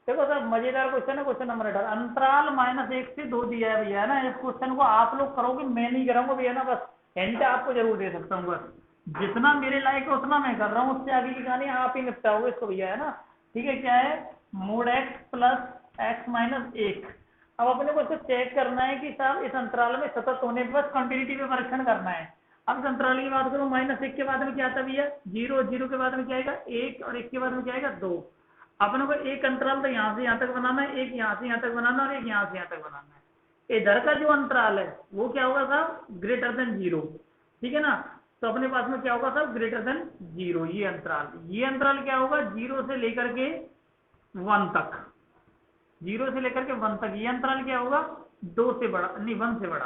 देखो सर मजेदार क्वेश्चन है क्वेश्चन नंबर 18। अंतराल -1 से 2 दिया है भैया ना, इस क्वेश्चन को आप लोग करोगे मैं नहीं कराऊंगा भैया ना, बस हिंट आपको जरूर दे सकता हूँ बस। जितना मेरे लायक है उतना मैं कर रहा हूँ, उससे आगे की कहानी आप ही निपटाओगे इसको भैया, है ना। ठीक है, क्या है, mode x plus x minus एक। अब अपने को इसको चेक करना है कि साहब इस अंतराल में सतत होने पर कंटिन्यूटी पे परीक्षण करना है। अब इस अंतराल की बात करूँ, माइनस एक के बाद में क्या आता भैया, जीरो, जीरो के बाद में क्या आएगा एक, और एक के बाद में क्या आएगा दो। अपने को एक अंतराल तो यहाँ से यहाँ तक बनाना है, एक यहाँ से यहाँ तक बनाना है, और एक यहाँ से यहाँ तक बनाना है। इधर का जो अंतराल है वो क्या होगा साहब, ग्रेटर देन जीरो। ठीक है ना, तो अपने पास में क्या होगा साहब, ग्रेटर देन जीरो। ये अंतराल क्या होगा, जीरो से लेकर के वन तक, जीरो से लेकर के वन तक ये अंतराल क्या होगा, दो से बड़ा, नहीं वन से बड़ा।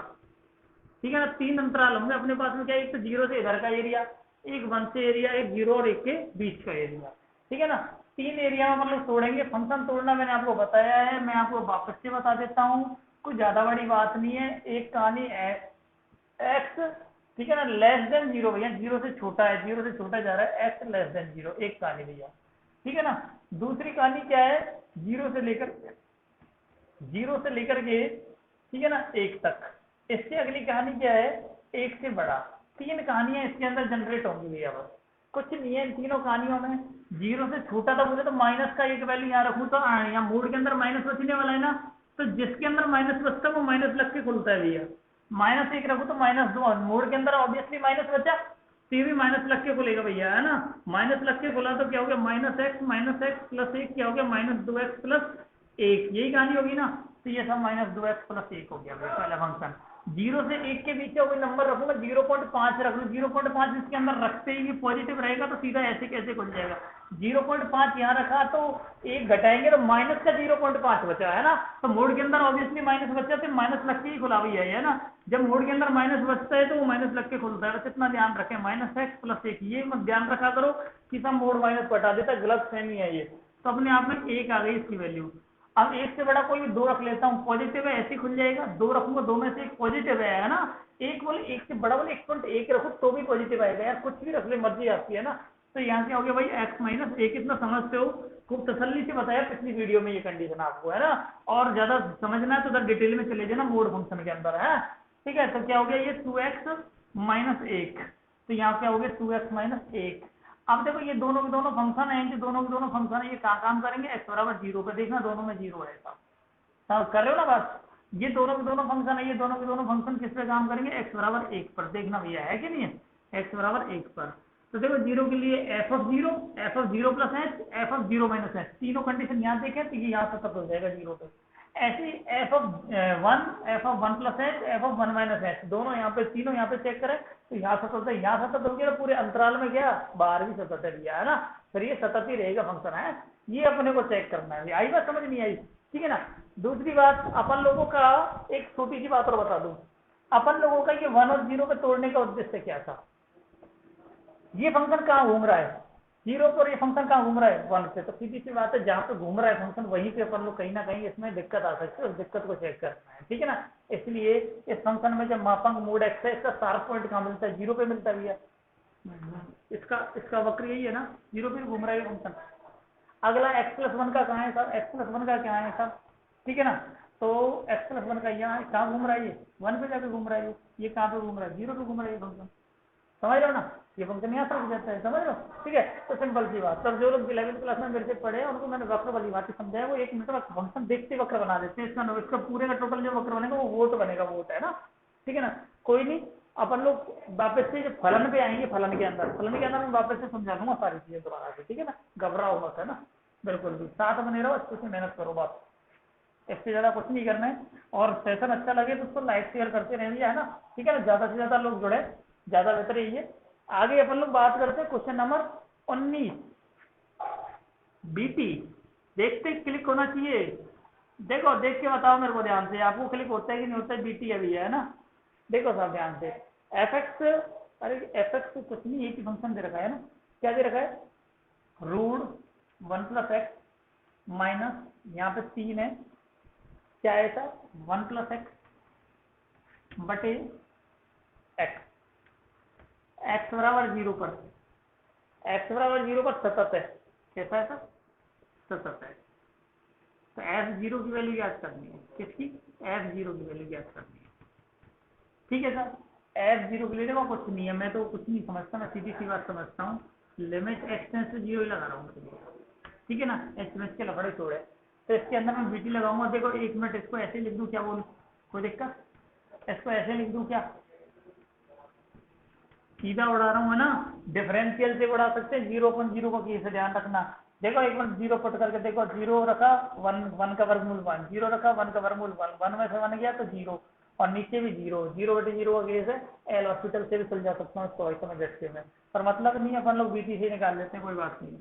ठीक है ना, तीन अंतराल होंगे अपने पास में, क्या, एक तो जीरो से इधर का एरिया, एक वन से एरिया, एक जीरो और एक के बीच का एरिया। ठीक है ना, तीन एरिया में मतलब तोड़ेंगे। फंक्शन तोड़ना मैंने आपको बताया है, मैं आपको वापस से बता देता हूँ, कोई ज्यादा बड़ी बात नहीं है। एक कहानी एक्स, ठीक है ना, लेस देन जीरो भैया, जीरो से छोटा है, जीरो से छोटा जा रहा है, एक्स लेस देन जीरो, एक कहानी भैया। ठीक है ना, दूसरी कहानी क्या है, जीरो से लेकर के, ठीक है ना, एक तक। इससे अगली कहानी क्या है, एक से बड़ा। तीन कहानियां इसके अंदर जनरेट होंगी भैया, बस कुछ नहीं है इन तीनों कहानियों में। जीरो से छोटा तो बोले तो माइनस का एक वैल्यू यहाँ रखूँ तो यहाँ मोड के अंदर माइनस बचने वाला है ना, तो जिसके अंदर माइनस बचता है वो माइनस लग के खुलता है भैया। माइनस एक रखू तो माइनस दो, मोड के अंदर ऑब्वियसली माइनस बचा, तो ये भी माइनस लग के खुलेगा भैया, है ना। माइनस लग के खुला तो क्या हो गया, माइनस एक्स प्लस एक क्या हो गया, माइनस दो एक्स प्लस एक, यही कहानी होगी ना। तो ये सब माइनस दो एक्स प्लस एक हो गया पहला फंक्शन। जीरो से एक के बीच कोई नंबर रखूंगा, 0.5 रख लूँ, 0.5 इसके अंदर रखते ही पॉजिटिव रहेगा तो सीधा ऐसे कैसे खुल जाएगा। 0.5 यहाँ रखा तो एक घटाएंगे तो माइनस का 0.5 बचा, है ना। तो मोड के अंदर ऑब्वियसली माइनस बचा, तो माइनस लग के ही खुला हुआ है ना। जब मोड के अंदर माइनस बचता है तो वो माइनस लग के खुलता है, बस इतना ध्यान रखें। माइनस एक्स प्लस एक, ये मत ध्यान रखा करो कि सब मोड माइनस बटा देता, गलत फहमी है ये। तो अपने आप में एक आ गई इसकी वैल्यू। अब एक से बड़ा कोई भी दो रख लेता हूँ, पॉजिटिव है ऐसे खुल जाएगा, दो रखूंगा, दो में से एक पॉजिटिव है ना। एक बोले एक से बड़ा बोले 1.1 रखो तो भी पॉजिटिव आएगा यार, कुछ भी रख ले, मर्जी आपकी, है ना। तो यहाँ से हो गया भाई एक्स माइनस एक, इतना समझते हो, खूब तसल्ली से बताया पिछली वीडियो में ये कंडीशन आपको, है ना। और ज्यादा समझना है तो उधर डिटेल में चले जाना मोड फंक्शन के अंदर, है। ठीक है, तो क्या हो गया ये 2x माइनस एक, तो यहाँ क्या हो गया 2x माइनस एक। अब देखो ये दोनों के दोनों फंक्शन है, जो दोनों के दोनों फंक्शन है, ये कहाँ काम करेंगे, एक्स बराबर जीरो पे, देखना दोनों में जीरो है, साहब कर रहे हो ना बात। ये दोनों के दोनों फंक्शन है, ये दोनों के दोनों फंक्शन किस पे काम करेंगे, एक्स बराबर एक पर, देखना भैया है कि नहीं है, एक्स बराबर एक पर। तो देखो जीरो के लिए F of zero plus h, f of zero minus H, तीनों कंडीशन यहाँ देखें तो ये यहाँ से तक हो जाएगा जीरो पे। ऐसे F of one plus h, f of one minus H, दोनों यहाँ पे, तीनों यहाँ पे चेक करें तो यहाँ सतत है, यहाँ सतत हो गया, पूरे अंतराल में गया, बाहर भी सतत है भैया, है ना। फिर ये सतत ही रहेगा फंक्शन, है। ये अपने को चेक करना है, आई बात समझ नहीं आई, ठीक है ना। दूसरी बात, अपन लोगों का एक छोटी सी बात और बता दूं, अपन लोगों का ये वन और जीरो पे तोड़ने का उद्देश्य क्या था। ये फंक्शन कहाँ घूम रहा है, जीरो पर, ये फंक्शन कहाँ घूम रहा है, वन पे। तो सीधी सी बात है, जहां पे घूम रहा है फंक्शन वहीं पे अपन लोग कहीं ना कहीं इसमें दिक्कत आ सकती है, उस दिक्कत को चेक करना है, ठीक है ना। इसलिए इस फंक्शन में जब मापांक मोड एक्स है, इसका शार्प पॉइंट कहाँ मिलता है, जीरो पे मिलता है भैया। इसका इसका वक्र यही है ना, जीरो पे घूम रहा है फंक्शन। अगला एक्स प्लस वन का कहाँ है सर, एक्स प्लस वन का क्या है सर, ठीक है ना। तो एक्स प्लस वन का यहाँ कहाँ घूम रहा है, ये वन पे जाके घूम रहा है, ये कहाँ पे घूम रहा है, जीरो पे घूम रहा है ये फंक्शन, समझ रहे हो ना। ये फंक्शन यहाँ तक जाता है, समझ रहे हो, ठीक है। तो सिंपल सी बात, तब जो लोग 11th क्लास में मेरे से पढ़े उनको मैंने वक्र वाली बात समझाया, वो एक मिनट में फंक्शन देखते वक्र बना देते हैं। इसका पूरे का टोटल जो वक्र बनेगा वो वोट बनेगा, वोट, है ना, ठीक है ना। कोई नहीं, अपन लोग वापस से जब फलन पे आएंगे, फलन के अंदर मैं वापस से समझा दूंगा सारी चीजें दोबारा से, ठीक है ना। घबराओ मत, है ना, बिल्कुल भी साथ बने रहो, अच्छे से मेहनत करो, बस इससे ज्यादा कुछ नहीं करना है। और सेशन अच्छा लगे तो उसको लाइक शेयर करते रहिए, है ना, ठीक है ना, ज्यादा से ज्यादा लोग जुड़े, ज्यादा बेहतर यही है। आगे अपन लोग बात करते हैं क्वेश्चन नंबर 19, बीटी। देखते क्लिक होना चाहिए, देखो देख के बताओ मेरे को ध्यान से, आपको क्लिक होता है कि नहीं होता है, बीटी अभी है ना। देखो साहब ध्यान से, एफ एक्स, अरे एफ एक्स तो कुछ नहीं, एक ही फंक्शन दे रखा है ना, क्या दे रखा है, root one plus x minus, यहाँ पे 3 है, क्या है सर, वन प्लस एक्स बटे एक्स, एक्स बराबर जीरो पर, एक्स बराबर जीरो पर सतत है, कैसा है सर, सतत है। तो एफ जीरो की वैल्यू ज्ञात करनी है, किसकी, एफ जीरो की वैल्यू ज्ञात करनी है, ठीक है सर। f0 के लिए देखो कुछ नहीं है, मैं तो कुछ नहीं समझता, मैं सीधी सी बात समझता हूँ, लिमिट x टेंड्स टू 0 ही लगा रहा हूँ, ठीक है ना, एच के लफड़े छोड़े। तो इसके अंदर मैं बीटी लगाऊंगा, देखो 1 मिनट इसको ऐसे लिख दूँ, क्या बोल कोई दिक्कत, इसको ऐसे लिख दूँ क्या, सीधा उड़ा रहा हूँ है ना, डिफरेंशियल से उड़ा सकते हैं, 0.0 का केस है, ध्यान रखना। देखो एक बार 0 पुट करके देखो, 0 रखा, 1 का वर्गमूल 1, 0 रखा, 1 का वर्गमूल 1, 1 में से 1 गया तो 0, और नीचे भी 0, 0/0 का केस है, एल हॉस्पिटल से भी चल जा सकता हूँ इसको समझ झटके में, पर मतलब नहीं, अपन लोग बीटी से निकाल लेते हैं, कोई बात नहीं,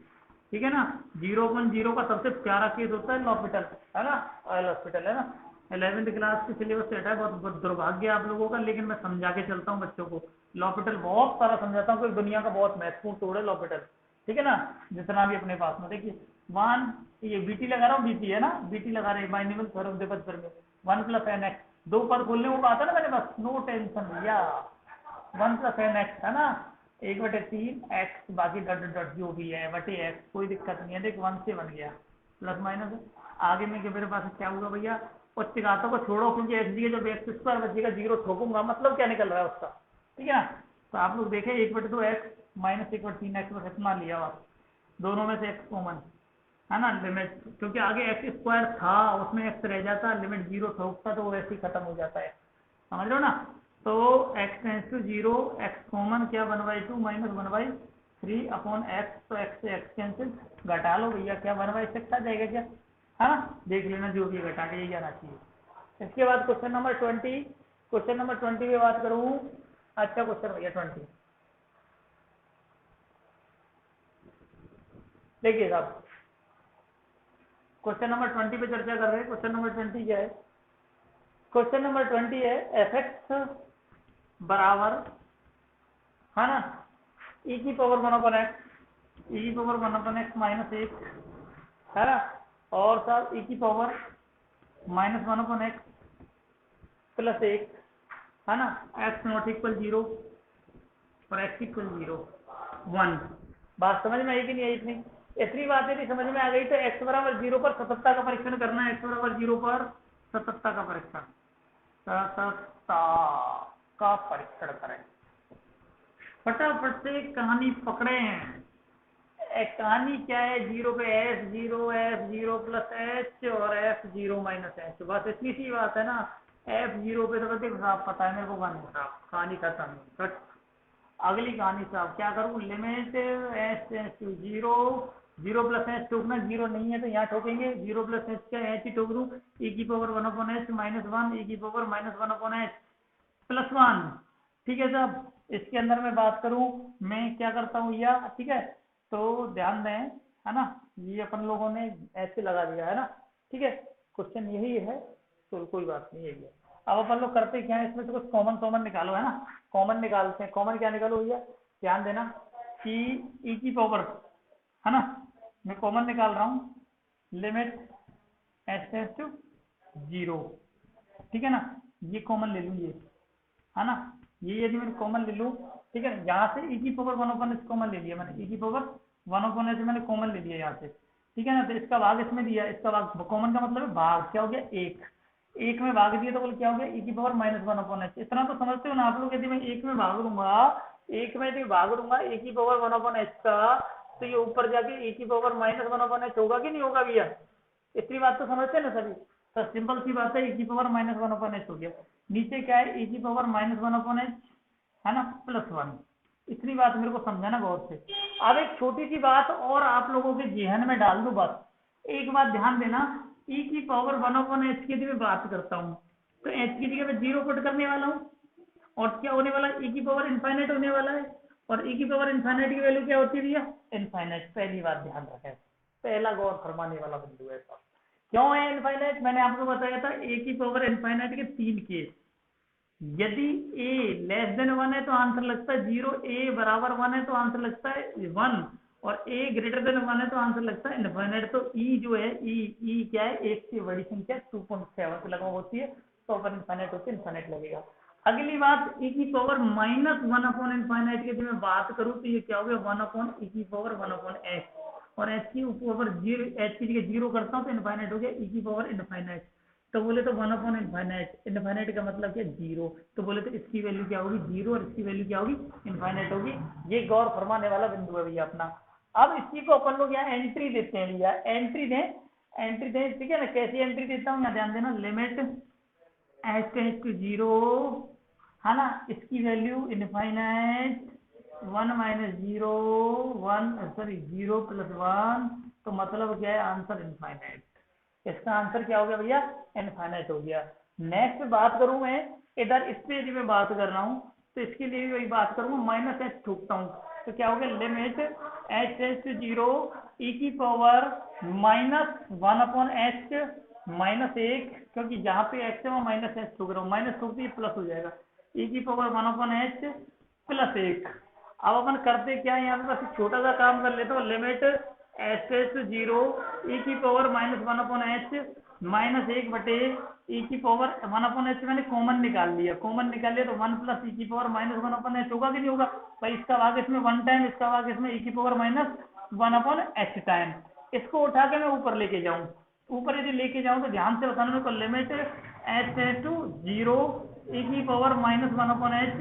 ठीक है ना। 0.0 का सबसे प्यारा केस होता है हॉस्पिटल, है ना, एल हॉस्पिटल, है ना। 11वीं क्लास के सिलेबस से हटा है, बहुत दुर्भाग्य आप लोगों का, लेकिन मैं समझा के चलता हूँ बच्चों को, लॉपिटल बहुत सारा समझाता हूँ, क्योंकि दुनिया का बहुत महत्वपूर्ण तोड़ है लॉपिटल, ठीक है ना, जितना भी अपने पास में। देखिए 1, ये बीटी लगा रहा हूँ, बीटी है ना, बीटी लगा रहे हैं बाइनोमियल थ्योरम दे पद में, 1 + n x, दो पद खोलने को कहा था ना मैंने, बस नो टेंशन भैया, 1 + n x है ना, 1/3 x, बाकी डॉट डॉट जो भी है बटे x, कोई दिक्कत नहीं है, देख 1 से बन गया, प्लस माइनस आगे में मेरे पास क्या हुआ भैया, उच्चघातों को छोड़ो, क्योंकि x की जब x² बचेगा 0 ठोकूंगा, मतलब क्या निकल रहा है उसका, ठीक है ना। तो आप लोग देखें 1/2 x माइनस 1/3 x, बस इतना लिया आप, दोनों में से x कॉमन है ना, लिमिट, क्योंकि आगे x² था उसमें x रह जाता, लिमिट 0 ठोकता तो वो वैसे ही खत्म हो जाता है, समझ रहे हो ना। तो x tends to 0, x common क्या, 1/2 माइनस 1/3 अपॉन x, तो x से x कैंसिल, घटा लो भैया, क्या 1/6 आ जाएगा क्या, है ना, देख लेना जो भी घटा के यही आना चाहिए। इसके बाद क्वेश्चन नंबर 20, क्वेश्चन नंबर 20 पे बात करूँ, अच्छा क्वेश्चन भैया 20, देखिए साहब, क्वेश्चन नंबर 20 पे चर्चा कर रहे हैं। क्वेश्चन नंबर 20 क्या है, क्वेश्चन नंबर 20 है f(x) बराबर, है ना, e⁻1/x, e⁻1/x माइनस 1, है ना, और साहब e⁻−1/x प्लस 1, है ना, x नॉट इक्वल 0 और x इक्वल 0, 1। बात समझ में आई कि नहीं आई, इतनी इतनी बात यदि समझ में आ गई, तो x बराबर 0 पर सततता का परीक्षण करना है, x बराबर 0 पर सततता का परीक्षण, सततता का परीक्षण करें, फटाफट से कहानी पकड़े हैं। कहानी क्या है, 0 पे f0 प्लस h और f0 माइनस h, बस इतनी सी बात है ना। f0 पे तो देखो साहब पता है मेरे को, कहानी खत्म, कट, अगली कहानी साहब क्या करूँ, limit h tends to 0, 0 + h ठोकना, 0 नहीं है तो यहाँ ठोकेंगे, 0 + h क्या h ही ठोक दूँ, e⁻1/h माइनस 1, e⁻−1/h प्लस 1, ठीक है साहब। इसके अंदर मैं बात करूं, मैं क्या करता हूँ या, ठीक है, तो ध्यान दें, है ना, ये अपन लोगों ने ऐसे लगा दिया है ना, ठीक है, क्वेश्चन यही है, तो कोई बात नहीं, यही है। अब अपन लोग करते क्या है, इसमें से कुछ कॉमन कॉमन निकालो, है ना, कॉमन निकालते हैं, कॉमन क्या निकालो भैया, ध्यान देना कि e⁻, है ना, मैं कॉमन निकाल रहा हूँ, लिमिट h टेंड्स टू 0, ठीक है ना, ये कॉमन ले लूँ, ये है ना, ये यदि मैं कॉमन ले लूँ, ठीक है ना, यहाँ से e⁻1/h कॉमन ले लिया मैंने, e⁻1/h मैंने कॉमन ले लिया यहाँ से, ठीक है ना, तो इसका भाग इसमें दिया, इसका भाग, कॉमन का मतलब है भाग, क्या हो गया, एक में भाग दिया तो बोल क्या हो गया, e⁻−1/h, इतना तो समझते हो ना आप लोग, यदि मैं एक में भाग दूंगा, एक में यदि भाग दूंगा e⁻1/h का, तो ये ऊपर जाके e⁻−1/h होगा कि नहीं होगा भैया, इतनी बात तो समझते हैं ना सभी, तो सिंपल सी बात है, e⁻−1/h हो गया, नीचे क्या है, e⁻−1/h, है ना, प्लस 1, इतनी बात मेरे को समझाना गौर से। अब एक छोटी सी बात और आप लोगों के जेहन में डाल दूं, बस एक बात ध्यान देना, e⁻1/h की यदि मैं बात करता हूँ, तो h की जगह मैं 0 पुट करने वाला हूँ, और क्या होने वाला है, e⁻∞ होने वाला है, और e⁻∞ की वैल्यू क्या होती है भैया, इनफाइनाइट, पहली बात ध्यान रखें, पहला गौर फरमाने वाला बिंदु है, क्यों है इनफाइनाइट, मैंने आपको बताया था e⁻∞ के 3 केस, यदि a लेस देन 1 है तो आंसर लगता है 0, a बराबर 1 है तो आंसर लगता है 1, और a ग्रेटर देन 1 है तो आंसर लगता है इनफाइनाइट। तो e जो है, e क्या है, एक से बड़ी संख्या 2.7 से लगभग होती है, तो अपन इनफाइनाइट होती है, इनफाइनाइट लगेगा। अगली बात e⁻⁻1/∞ की मैं बात करूं तो ये क्या हो गया, 1/e⁻1/h, और h की ऊपर 0, h की जगह 0 करता हूं तो इनफाइनाइट हो गया e⁻∞, तो बोले तो 1/इनफाइनाइट, इनफाइनाइट का मतलब क्या, जीरो। तो बोले तो इसकी वैल्यू क्या होगी, जीरो, और इसकी वैल्यू क्या होगी, इनफाइनाइट होगी। ये गौर फरमाने वाला बिंदु है भैया अपना। अब इसी को अपन लोग यहाँ एंट्री देते हैं भैया, एंट्री दें, ठीक है ना। कैसी एंट्री देता हूँ, यहाँ ध्यान देना, limit H tends to zero, है ना, इसकी value infinite 1 minus zero, 0 plus 1, तो मतलब क्या है, आंसर इनफाइनाइट। इसका आंसर क्या हो गया भैया, इनफाइनाइट हो गया। नेक्स्ट बात करूं मैं, इधर इस पे यदि मैं बात कर रहा हूं, तो इसके लिए भी वही बात करूंगा, माइनस एच ठोकता हूं, तो क्या हो गया, limit H tends to zero E की पावर -1/h -1, क्योंकि जहां पे एक्स है वहां माइनस एच ठोक रहा हूँ, माइनस ठोकते ही प्लस हो जाएगा, ई की पावर 1/h +1। अब अपन करते क्या है, यहाँ पे बस छोटा सा काम कर लेते हो, limit H tends to zero E की पावर -1/h -1 बटे ई की पावर 1/h, मैंने कॉमन निकाल लिया, तो 1 प्लस ई की पावर -1/h होगा कि नहीं होगा भाई। इसका भाग इसमें 1 टाइम, इसका भाग इसमें ई की पावर -1/h टाइम। इसको उठा के मैं ऊपर लेके जाऊं, ऊपर यदि लेके जाऊं तो ध्यान से बताना मेरे को, limit H tends to zero E की पावर -1/h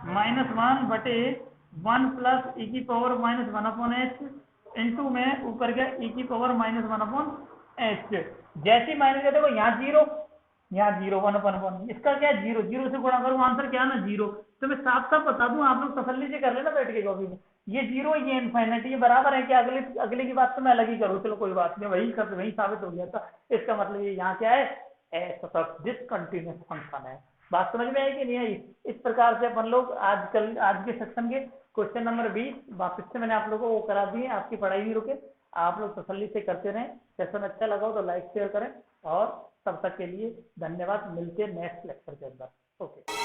-1 बटे 1 प्लस ई की पावर -1/h इंटू में ऊपर गया ई की पावर -1/h। जैसे माइनस कर देखो, यहाँ जीरो, यहाँ जीरो, 1/1, इसका क्या, जीरो, जीरो से गुणा करूँ, आंसर क्या ना, जीरो। तो मैं साफ साफ बता दूं, आप लोग तसल्ली से कर लेना बैठ के कॉपी में, ये जीरो, ये इनफाइनाइट, ये बराबर है क्या, अगले अगले की बात तो मैं अलग ही करूँ, चलो कोई बात नहीं, वही साबित हो गया था। इसका मतलब ये यहाँ क्या है, डिसकंटिन्यूअस फंक्शन है। बात समझ में आई कि नहीं आई। इस प्रकार से अपन लोग आज के सेक्शन के क्वेश्चन नंबर 20 वापस से मैंने आप लोगों को वो करा दिए, आपकी पढ़ाई नहीं रुके, आप लोग तसल्ली से करते रहें। सेशन अच्छा लगा हो तो लाइक शेयर करें, और तब तक के लिए धन्यवाद। मिलते हैं नेक्स्ट लेक्चर के अंदर। ओके।